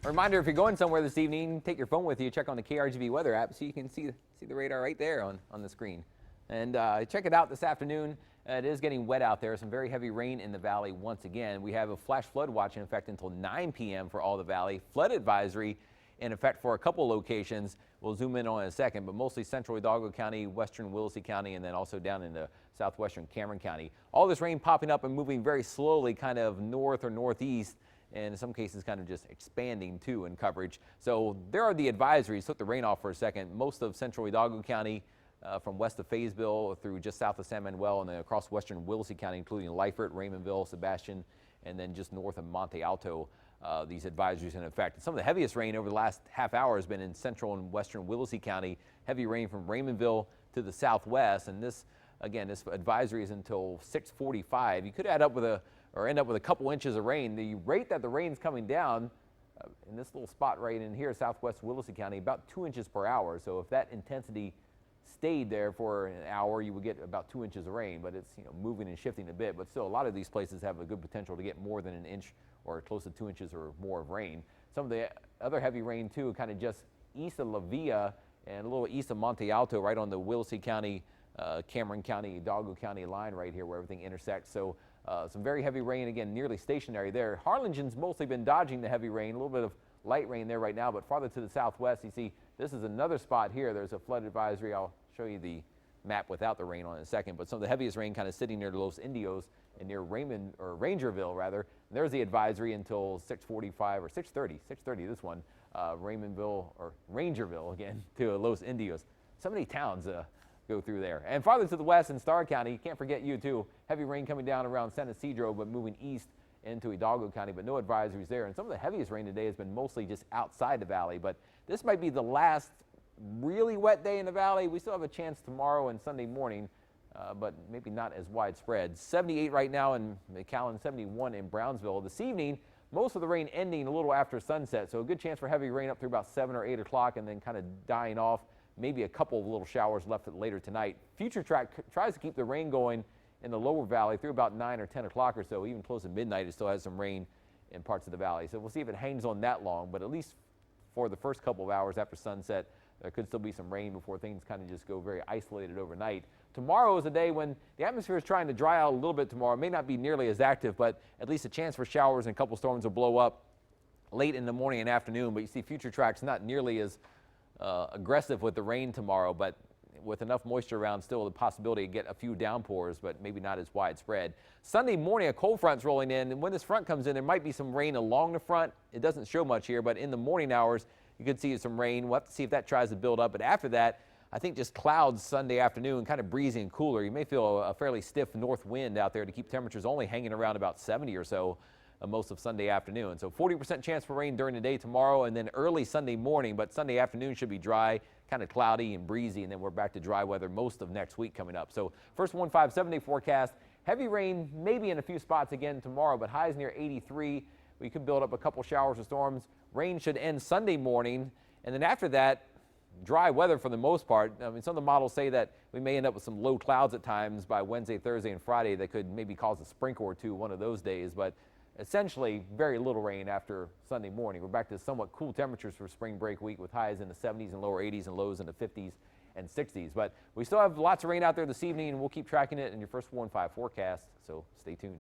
A reminder, if you're going somewhere this evening, take your phone with you. Check on the KRGB weather app so you can see the radar right there on the screen. And check it out this afternoon. It is getting wet out there. Some very heavy rain in the valley once again. We have a flash flood watch in effect until 9 p.m. for all the valley. Flood advisory in effect for a couple locations. We'll zoom in on in a second, but mostly central Hidalgo County, western Willacy County, and then also down into southwestern Cameron County. All this rain popping up and moving very slowly, kind of north or northeast, and in some cases kind of just expanding too in coverage. So there are the advisories. Took the rain off for a second. Most of central Hidalgo County, from west of Fayetteville through just south of San Manuel, and then across western Willacy County, including Lyford, Raymondville, Sebastian, and then just north of Monte Alto. These advisories in effect. Some of the heaviest rain over the last half hour has been in central and western Willacy County. Heavy rain from Raymondville to the southwest, and this advisory is until 6:45. You could end up with a couple inches of rain. The rate that the rain's coming down in this little spot right in here, southwest Willacy County, about 2 inches per hour. So if that intensity stayed there for an hour, you would get about 2 inches of rain, but it's moving and shifting a bit. But still, a lot of these places have a good potential to get more than an inch or close to 2 inches or more of rain. Some of the other heavy rain too, kind of just east of La Villa and a little east of Monte Alto, right on the Willacy County, Cameron County, Hidalgo County line right here where everything intersects. So some very heavy rain, again, nearly stationary there. Harlingen's mostly been dodging the heavy rain, a little bit of light rain there right now, but farther to the southwest, you see this is another spot here. There's a flood advisory. I'll show you the map without the rain on in a second, but some of the heaviest rain kind of sitting near Los Indios and near Rangerville rather. And there's the advisory until 6:45 or 6:30 this one, Raymondville or Rangerville again to Los Indios. So many towns go through there. And farther to the west in Starr County, can't forget you too. Heavy rain coming down around San Isidro, but moving east into Hidalgo County, but no advisories there. And some of the heaviest rain today has been mostly just outside the valley, but this might be the last really wet day in the valley. We still have a chance tomorrow and Sunday morning, but maybe not as widespread. 78 right now in McAllen, 71 in Brownsville. This evening, most of the rain ending a little after sunset, so a good chance for heavy rain up through about 7 or 8 o'clock and then kind of dying off. Maybe a couple of little showers left later tonight. Future Track tries to keep the rain going in the lower valley through about 9 or 10 o'clock or so. Even close to midnight, it still has some rain in parts of the valley. So we'll see if it hangs on that long, but at least for the first couple of hours after sunset, there could still be some rain before things kind of just go very isolated overnight. Tomorrow is a day when the atmosphere is trying to dry out a little bit tomorrow. It may not be nearly as active, but at least a chance for showers and a couple storms will blow up late in the morning and afternoon. But you see Future Track's not nearly as aggressive with the rain tomorrow, but with enough moisture around, still the possibility to get a few downpours, but maybe not as widespread. Sunday morning, a cold front's rolling in, and when this front comes in, there might be some rain along the front. It doesn't show much here, but in the morning hours, you could see some rain. We'll have to see if that tries to build up, but after that, I think just clouds Sunday afternoon, kind of breezy and cooler. You may feel a fairly stiff north wind out there to keep temperatures only hanging around about 70 or so most of Sunday afternoon. So 40% chance for rain during the day tomorrow and then early Sunday morning, but Sunday afternoon should be dry, kind of cloudy and breezy, and then we're back to dry weather most of next week coming up. So first 7-day forecast, heavy rain maybe in a few spots again tomorrow, but highs near 83. We could build up a couple showers or storms. Rain should end Sunday morning, and then after that, dry weather for the most part. I mean, some of the models say that we may end up with some low clouds at times by Wednesday, Thursday, and Friday that could maybe cause a sprinkle or two one of those days, but essentially very little rain after Sunday morning. We're back to somewhat cool temperatures for spring break week with highs in the 70s and lower 80s and lows in the 50s and 60s. But we still have lots of rain out there this evening, and we'll keep tracking it in your first 4 and 5 forecast, so stay tuned.